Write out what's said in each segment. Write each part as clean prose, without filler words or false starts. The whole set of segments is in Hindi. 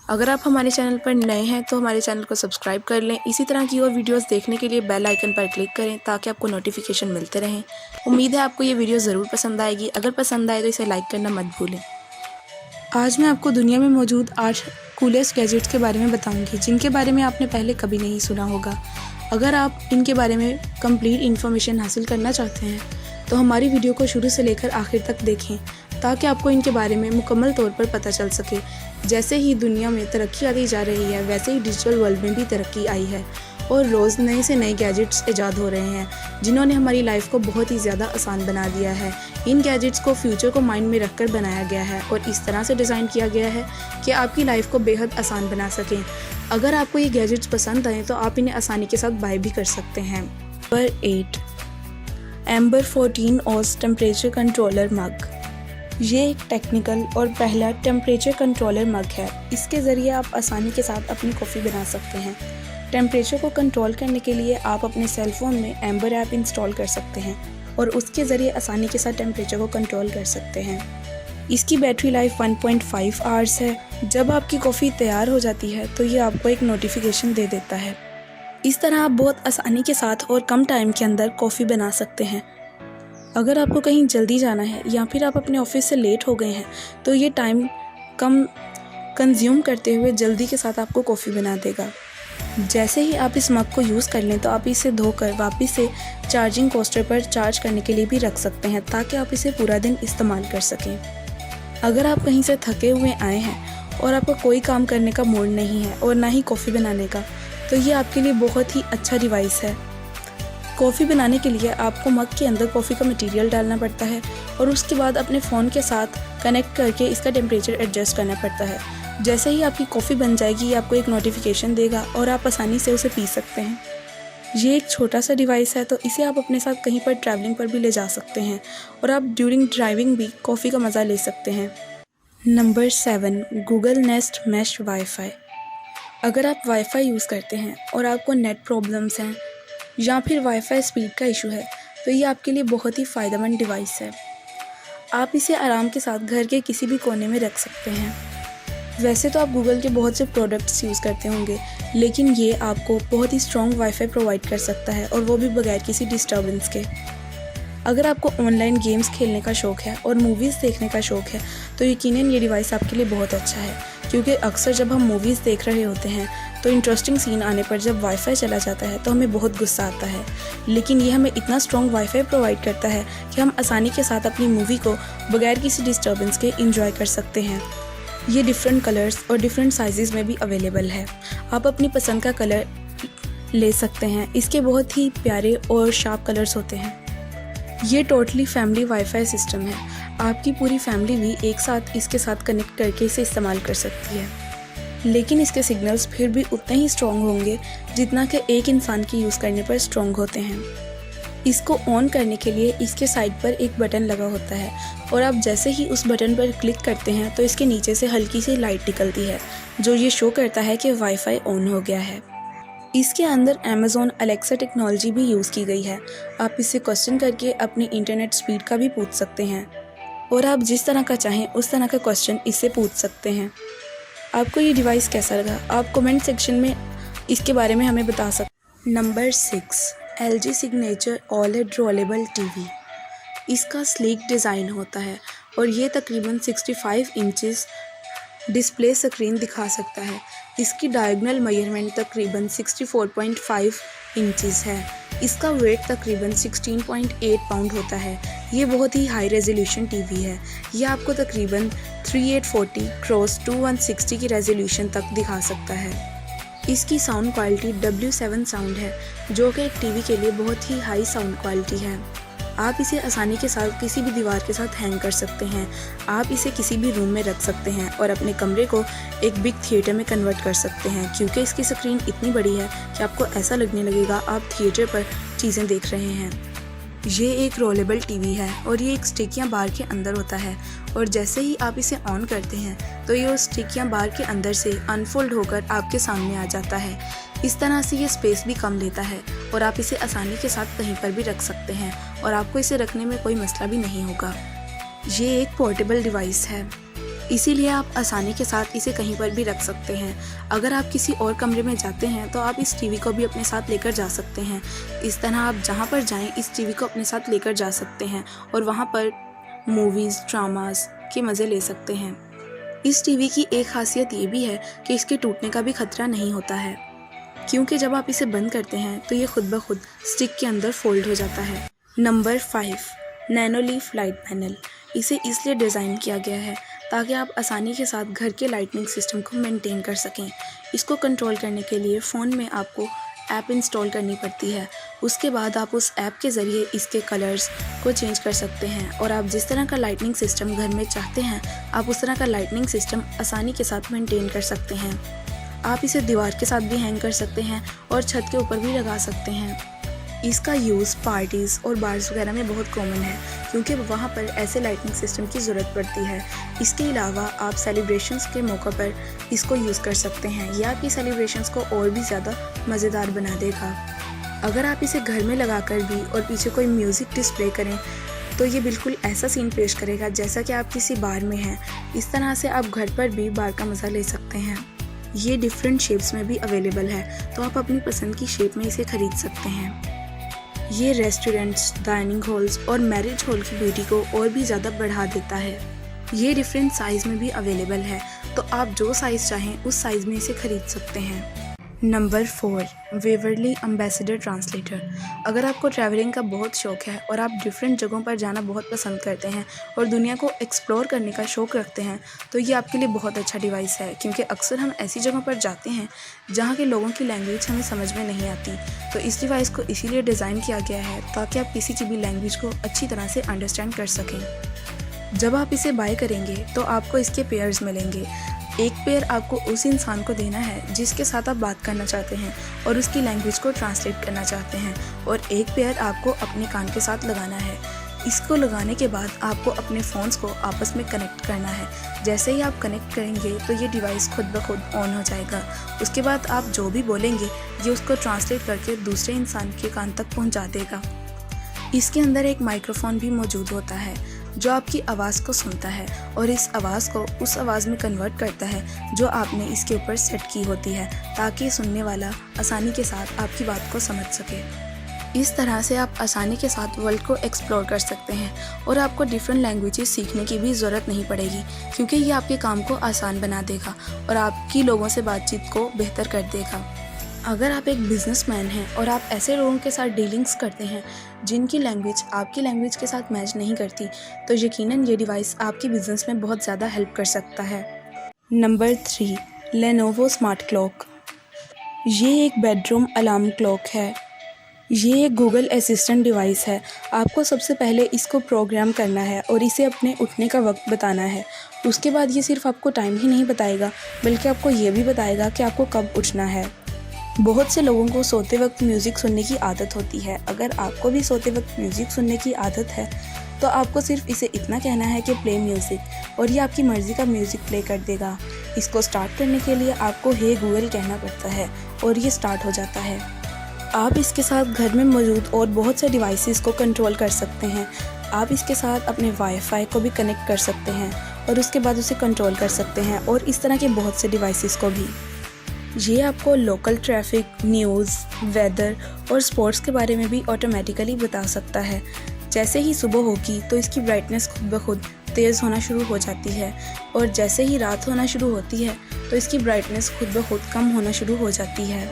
अगर आप हमारे चैनल पर नए हैं तो हमारे चैनल को सब्सक्राइब कर लें। इसी तरह की और वीडियोस देखने के लिए बेल आइकन पर क्लिक करें ताकि आपको नोटिफिकेशन मिलते रहें। उम्मीद है आपको ये वीडियो ज़रूर पसंद आएगी। अगर पसंद आए तो इसे लाइक करना मत भूलें। आज मैं आपको दुनिया में मौजूद 8 कूलेस्ट गैजेट्स के बारे में बताऊंगी जिनके बारे में आपने पहले कभी नहीं सुना होगा। अगर आप इनके बारे में कंप्लीट इन्फॉर्मेशन हासिल करना चाहते हैं तो हमारी वीडियो को शुरू से लेकर आखिर तक देखें ताकि आपको इनके बारे में मुकम्मल तौर पर पता चल सके। जैसे ही दुनिया में तरक्की आती जा रही है वैसे ही डिजिटल वर्ल्ड में भी तरक्की आई है और रोज़ नए से नए गैजेट्स ईजाद हो रहे हैं जिन्होंने हमारी लाइफ को बहुत ही ज़्यादा आसान बना दिया है। इन गैजेट्स को फ्यूचर को माइंड में रखकर बनाया गया है और इस तरह से डिज़ाइन किया गया है कि आपकी लाइफ को बेहद आसान बना सकें। अगर आपको ये गैजेट्स पसंद आए तो आप इन्हें आसानी के साथ बाय भी कर सकते हैं। नंबर 8, एम्बर 14 ऑस टेम्परेचर कंट्रोलर मग। ये एक टेक्निकल और पहला टेम्परेचर कंट्रोलर मग है। इसके ज़रिए आप आसानी के साथ अपनी कॉफ़ी बना सकते हैं। टेम्परेचर को कंट्रोल करने के लिए आप अपने सेल फ़ोन में एम्बर ऐप इंस्टॉल कर सकते हैं और उसके ज़रिए आसानी के साथ टेम्परेचर को कंट्रोल कर सकते हैं। इसकी बैटरी लाइफ 1.5 आवर्स है। जब आपकी कॉफ़ी तैयार हो जाती है तो ये आपको एक नोटिफिकेशन दे देता है। इस तरह आप बहुत आसानी के साथ और कम टाइम के अंदर कॉफ़ी बना सकते हैं। अगर आपको कहीं जल्दी जाना है या फिर आप अपने ऑफिस से लेट हो गए हैं तो ये टाइम कम कंज्यूम करते हुए जल्दी के साथ आपको कॉफ़ी बना देगा। जैसे ही आप इस मग को यूज़ कर लें तो आप इसे धोकर वापस से चार्जिंग कोस्टर पर चार्ज करने के लिए भी रख सकते हैं ताकि आप इसे पूरा दिन इस्तेमाल कर सकें। अगर आप कहीं से थके हुए आए हैं और आपका कोई काम करने का मूड नहीं है और ना ही कॉफ़ी बनाने का तो ये आपके लिए बहुत ही अच्छा डिवाइस है। कॉफ़ी बनाने के लिए आपको मग के अंदर कॉफ़ी का मटेरियल डालना पड़ता है और उसके बाद अपने फ़ोन के साथ कनेक्ट करके इसका टेम्परेचर एडजस्ट करना पड़ता है। जैसे ही आपकी कॉफ़ी बन जाएगी ये आपको एक नोटिफिकेशन देगा और आप आसानी से उसे पी सकते हैं। ये एक छोटा सा डिवाइस है तो इसे आप अपने साथ कहीं पर ट्रैवलिंग पर भी ले जा सकते हैं और आप ड्यूरिंग ड्राइविंग भी कॉफ़ी का मज़ा ले सकते हैं। Number 7, Google Nest mesh wifi. अगर आप वाईफाई यूज़ करते हैं और आपको नेट प्रॉब्लम्स हैं या फिर वाईफाई स्पीड का इशू है तो ये आपके लिए बहुत ही फ़ायदेमंद डिवाइस है। आप इसे आराम के साथ घर के किसी भी कोने में रख सकते हैं। वैसे तो आप गूगल के बहुत से प्रोडक्ट्स यूज़ करते होंगे लेकिन ये आपको बहुत ही स्ट्रॉन्ग वाईफाई प्रोवाइड कर सकता है और वो भी बगैर किसी डिस्टर्बेंस के। अगर आपको ऑनलाइन गेम्स खेलने का शौक़ है और मूवीज़ देखने का शौक़ है तो यकीनन ये डिवाइस आपके लिए बहुत अच्छा है, क्योंकि अक्सर जब हम मूवीज़ देख रहे होते हैं तो इंटरेस्टिंग सीन आने पर जब वाईफाई चला जाता है तो हमें बहुत गुस्सा आता है, लेकिन ये हमें इतना स्ट्रॉन्ग वाईफाई प्रोवाइड करता है कि हम आसानी के साथ अपनी मूवी को बगैर किसी डिस्टर्बेंस के इंजॉय कर सकते हैं। ये डिफरेंट कलर्स और डिफरेंट साइज़ में भी अवेलेबल है। आप अपनी पसंद का कलर ले सकते हैं। इसके बहुत ही प्यारे और शार्प कलर्स होते हैं। ये टोटली फैमिली वाईफाई सिस्टम है। आपकी पूरी फैमिली भी एक साथ इसके साथ कनेक्ट करके इसे इस्तेमाल कर सकती है, लेकिन इसके सिग्नल्स फिर भी उतने ही स्ट्रॉन्ग होंगे जितना कि एक इंसान के यूज़ करने पर स्ट्रॉन्ग होते हैं। इसको ऑन करने के लिए इसके साइड पर एक बटन लगा होता है और आप जैसे ही उस बटन पर क्लिक करते हैं तो इसके नीचे से हल्की सी लाइट निकलती है जो ये शो करता है कि वाईफाई ऑन हो गया है। इसके अंदर अमेज़ॉन अलेक्सा टेक्नोलॉजी भी यूज़ की गई है। आप इससे क्वेश्चन करके अपनी इंटरनेट स्पीड का भी पूछ सकते हैं और आप जिस तरह का चाहें उस तरह का क्वेश्चन इससे पूछ सकते हैं। आपको ये डिवाइस कैसा लगा आप कमेंट सेक्शन में इसके बारे में हमें बता सकते। Number 6, LG signature OLED rollable TV. इसका स्लीक डिज़ाइन होता है और ये तकरीबन 65 इंचेस डिस्प्ले स्क्रीन दिखा सकता है। इसकी डायगोनल मेजरमेंट तकरीबन 64.5 इंचेस है। इसका वेट तकरीबन 16.8 पाउंड होता है। ये बहुत ही हाई रेजोल्यूशन टीवी है। यह आपको तकरीबन 3840x2160 की रेजोल्यूशन तक दिखा सकता है। इसकी साउंड क्वालिटी W7 साउंड है जो कि एक टीवी के लिए बहुत ही हाई साउंड क्वालिटी है। आप इसे आसानी के साथ किसी भी दीवार के साथ हैंग कर सकते हैं। आप इसे किसी भी रूम में रख सकते हैं और अपने कमरे को एक बिग थिएटर में कन्वर्ट कर सकते हैं, क्योंकि इसकी स्क्रीन इतनी बड़ी है कि आपको ऐसा लगने लगेगा आप थिएटर पर चीज़ें देख रहे हैं। ये एक रोलेबल टीवी है और ये एक स्टिकियाँ बार के अंदर होता है और जैसे ही आप इसे ऑन करते हैं तो ये उस स्टिकियाँ बार के अंदर से अनफोल्ड होकर आपके सामने आ जाता है। इस तरह से ये स्पेस भी कम लेता है और आप इसे आसानी के साथ कहीं पर भी रख सकते हैं और आपको इसे रखने में कोई मसला भी नहीं होगा। ये एक पोर्टेबल डिवाइस है। इसीलिए आप आसानी के साथ इसे कहीं पर भी रख सकते हैं। अगर आप किसी और कमरे में जाते हैं तो आप इस टीवी को भी अपने साथ लेकर जा सकते हैं। इस तरह आप जहाँ पर जाएं इस टीवी को अपने साथ लेकर जा सकते हैं और वहाँ पर मूवीज़, ड्रामास के मज़े ले सकते हैं। इस टीवी की एक खासियत ये भी है कि इसके टूटने का भी खतरा नहीं होता है, क्योंकि जब आप इसे बंद करते हैं तो ये खुद ब खुद स्टिक के अंदर फोल्ड हो जाता है। Number 5, Nanoleaf light panel. इसे इसलिए डिज़ाइन किया गया है ताकि आप आसानी के साथ घर के लाइटनिंग सिस्टम को मेंटेन कर सकें। इसको कंट्रोल करने के लिए फ़ोन में आपको ऐप इंस्टॉल करनी पड़ती है। उसके बाद आप उस ऐप के ज़रिए इसके कलर्स को चेंज कर सकते हैं और आप जिस तरह का लाइटनिंग सिस्टम घर में चाहते हैं आप उस तरह का लाइटनिंग सिस्टम आसानी के साथ मेंटेन कर सकते हैं। आप इसे दीवार के साथ भी हैंग कर सकते हैं और छत के ऊपर भी लगा सकते हैं। इसका यूज़ पार्टीज़ और बार्स वगैरह में बहुत कॉमन है, क्योंकि वहाँ पर ऐसे लाइटनिंग सिस्टम की ज़रूरत पड़ती है। इसके अलावा आप सेलिब्रेशंस के मौक़े पर इसको यूज़ कर सकते हैं। यह आपकी सेलिब्रेशंस को और भी ज़्यादा मज़ेदार बना देगा। अगर आप इसे घर में लगाकर भी और पीछे कोई म्यूज़िक डिस्प्ले करें तो ये बिल्कुल ऐसा सीन पेश करेगा जैसा कि आप किसी बार में हैं। इस तरह से आप घर पर भी बार का मज़ा ले सकते हैं। ये डिफरेंट शेप्स में भी अवेलेबल है, तो आप अपनी पसंद की शेप में इसे ख़रीद सकते हैं। ये रेस्टोरेंट्स, डाइनिंग हॉल्स और मैरिज हॉल की ब्यूटी को और भी ज़्यादा बढ़ा देता है। ये डिफरेंट साइज़ में भी अवेलेबल है, तो आप जो साइज़ चाहें उस साइज़ में इसे ख़रीद सकते हैं। Number 4, Waverly ambassador translator. अगर आपको ट्रैवलिंग का बहुत शौक़ है और आप डिफरेंट जगहों पर जाना बहुत पसंद करते हैं और दुनिया को एक्सप्लोर करने का शौक़ रखते हैं तो ये आपके लिए बहुत अच्छा डिवाइस है, क्योंकि अक्सर हम ऐसी जगहों पर जाते हैं जहाँ के लोगों की लैंग्वेज हमें समझ में नहीं आती। तो इस डिवाइस को इसीलिए डिज़ाइन किया गया है ताकि आप किसी की भी लैंग्वेज को अच्छी तरह से अंडरस्टैंड कर सकें। जब आप इसे बाय करेंगे तो आपको इसके पेयर्स मिलेंगे। एक पेयर आपको उस इंसान को देना है जिसके साथ आप बात करना चाहते हैं और उसकी लैंग्वेज को ट्रांसलेट करना चाहते हैं, और एक पेयर आपको अपने कान के साथ लगाना है। इसको लगाने के बाद आपको अपने फ़ोन्स को आपस में कनेक्ट करना है। जैसे ही आप कनेक्ट करेंगे तो ये डिवाइस खुद ब खुद ऑन हो जाएगा। उसके बाद आप जो भी बोलेंगे ये उसको ट्रांसलेट करके दूसरे इंसान के कान तक पहुंचा देगा। इसके अंदर एक माइक्रोफोन भी मौजूद होता है जो आपकी आवाज़ को सुनता है और इस आवाज़ को उस आवाज़ में कन्वर्ट करता है जो आपने इसके ऊपर सेट की होती है, ताकि सुनने वाला आसानी के साथ आपकी बात को समझ सके। इस तरह से आप आसानी के साथ वर्ल्ड को एक्सप्लोर कर सकते हैं और आपको डिफरेंट लैंग्वेजेस सीखने की भी ज़रूरत नहीं पड़ेगी, क्योंकि ये आपके काम को आसान बना देगा और आपकी लोगों से बातचीत को बेहतर कर देगा। अगर आप एक बिजनेसमैन हैं और आप ऐसे लोगों के साथ डीलिंग्स करते हैं जिनकी लैंग्वेज आपकी लैंग्वेज के साथ मैच नहीं करती, तो यकीनन ये डिवाइस आपकी बिज़नेस में बहुत ज़्यादा हेल्प कर सकता है। Number 3, Lenovo smart clock. ये एक बेडरूम अलार्म क्लॉक है। ये एक गूगल असिस्टेंट डिवाइस है। आपको सबसे पहले इसको प्रोग्राम करना है और इसे अपने उठने का वक्त बताना है। उसके बाद ये सिर्फ आपको टाइम ही नहीं बताएगा, बल्कि आपको ये भी बताएगा कि आपको कब उठना है। बहुत से लोगों को सोते वक्त म्यूज़िक सुनने की आदत होती है। अगर आपको भी सोते वक्त म्यूज़िक सुनने की आदत है तो आपको सिर्फ इसे इतना कहना है कि प्ले म्यूज़िक, और ये आपकी मर्ज़ी का म्यूज़िक प्ले कर देगा। इसको स्टार्ट करने के लिए आपको हे गूगल कहना पड़ता है और ये स्टार्ट हो जाता है। आप इसके साथ घर में मौजूद और बहुत से डिवाइसेस को कंट्रोल कर सकते हैं। आप इसके साथ अपने वाईफाई को भी कनेक्ट कर सकते हैं और उसके बाद उसे कंट्रोल कर सकते हैं, और इस तरह के बहुत से डिवाइसेस को भी। ये आपको लोकल ट्रैफिक, न्यूज़, वेदर और स्पोर्ट्स के बारे में भी ऑटोमेटिकली बता सकता है। जैसे ही सुबह होगी तो इसकी ब्राइटनेस खुद ब खुद तेज़ होना शुरू हो जाती है, और जैसे ही रात होना शुरू होती है तो इसकी ब्राइटनेस खुद ब खुद कम होना शुरू हो जाती है।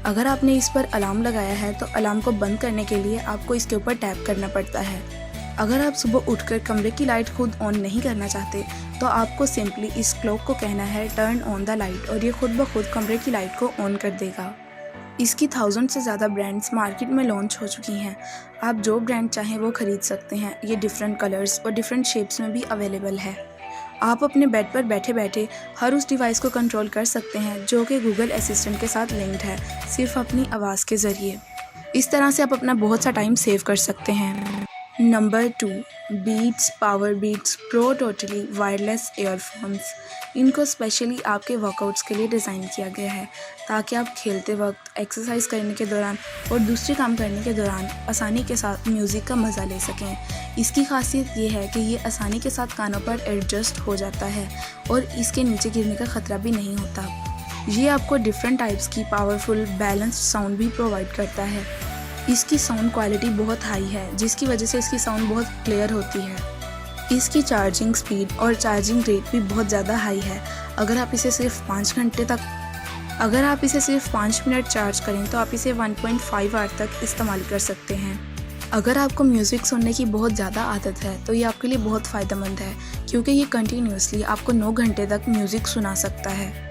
अगर आपने इस पर अलार्म लगाया है तो अलार्म को बंद करने के लिए आपको इसके ऊपर टैप करना पड़ता है। अगर आप सुबह उठकर कमरे की लाइट खुद ऑन नहीं करना चाहते तो आपको सिंपली इस क्लॉक को कहना है टर्न ऑन द लाइट, और ये खुद ब खुद कमरे की लाइट को ऑन कर देगा। इसकी 1000 से ज़्यादा ब्रांड्स मार्केट में लॉन्च हो चुकी हैं। आप जो ब्रांड चाहें वो ख़रीद सकते हैं। ये डिफरेंट कलर्स और डिफरेंट शेप्स में भी अवेलेबल है। आप अपने बेड पर बैठे बैठे हर उस डिवाइस को कंट्रोल कर सकते हैं जो कि गूगल असिस्टेंट के साथ लिंक्ड है, सिर्फ अपनी आवाज़ के ज़रिए। इस तरह से आप अपना बहुत सा टाइम सेव कर सकते हैं। Number 2, Beats Power Beats Pro totally wireless earphones. इनको स्पेशली आपके वर्कआउट्स के लिए डिज़ाइन किया गया है ताकि आप खेलते वक्त, एक्सरसाइज करने के दौरान और दूसरे काम करने के दौरान आसानी के साथ म्यूज़िक का मज़ा ले सकें। इसकी खासियत ये है कि ये आसानी के साथ कानों पर एडजस्ट हो जाता है और इसके नीचे गिरने का ख़तरा भी नहीं होता। ये आपको डिफरेंट टाइप्स की पावरफुल बैलेंस्ड साउंड भी प्रोवाइड करता है। इसकी साउंड क्वालिटी बहुत हाई है जिसकी वजह से इसकी साउंड बहुत क्लियर होती है। इसकी चार्जिंग स्पीड और चार्जिंग रेट भी बहुत ज़्यादा हाई है। अगर आप इसे सिर्फ 5 मिनट चार्ज करें तो आप इसे 1.5 आवर तक इस्तेमाल कर सकते हैं। अगर आपको म्यूज़िक सुनने की बहुत ज़्यादा आदत है तो ये आपके लिए बहुत फ़ायदेमंद है क्योंकि ये कंटिन्यूसली आपको 9 घंटे तक म्यूज़िक सुना सकता है।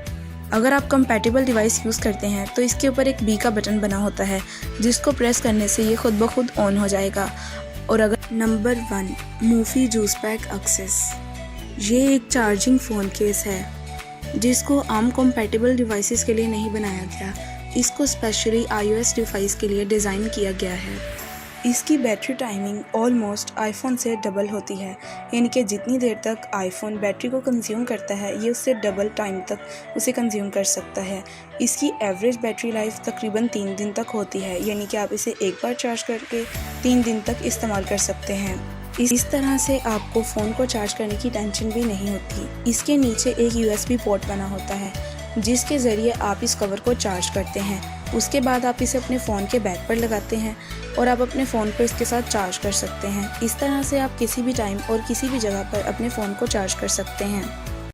अगर आप कंपैटिबल डिवाइस यूज़ करते हैं तो इसके ऊपर एक बी का बटन बना होता है जिसको प्रेस करने से ये खुद ब खुद ऑन हो जाएगा। और अगर नंबर 1, मूफी जूस पैक एक्सेस। ये एक चार्जिंग फ़ोन केस है जिसको आम कंपैटिबल डिवाइसेस के लिए नहीं बनाया गया। इसको स्पेशली iOS डिवाइस के लिए डिज़ाइन किया गया है। इसकी बैटरी टाइमिंग ऑलमोस्ट आईफोन से डबल होती है, यानी कि जितनी देर तक आईफोन बैटरी को कंज्यूम करता है ये उससे डबल टाइम तक उसे कंज्यूम कर सकता है। इसकी एवरेज बैटरी लाइफ तकरीबन 3 दिन तक होती है, यानी कि आप इसे एक बार चार्ज करके 3 दिन तक इस्तेमाल कर सकते हैं। इस तरह से आपको फ़ोन को चार्ज करने की टेंशन भी नहीं होती। इसके नीचे एक USB पोर्ट बना होता है जिसके ज़रिए आप इस कवर को चार्ज करते हैं। उसके बाद आप इसे अपने फ़ोन के बैक पर लगाते हैं और आप अपने फ़ोन को इसके साथ चार्ज कर सकते हैं। इस तरह से आप किसी भी टाइम और किसी भी जगह पर अपने फ़ोन को चार्ज कर सकते हैं।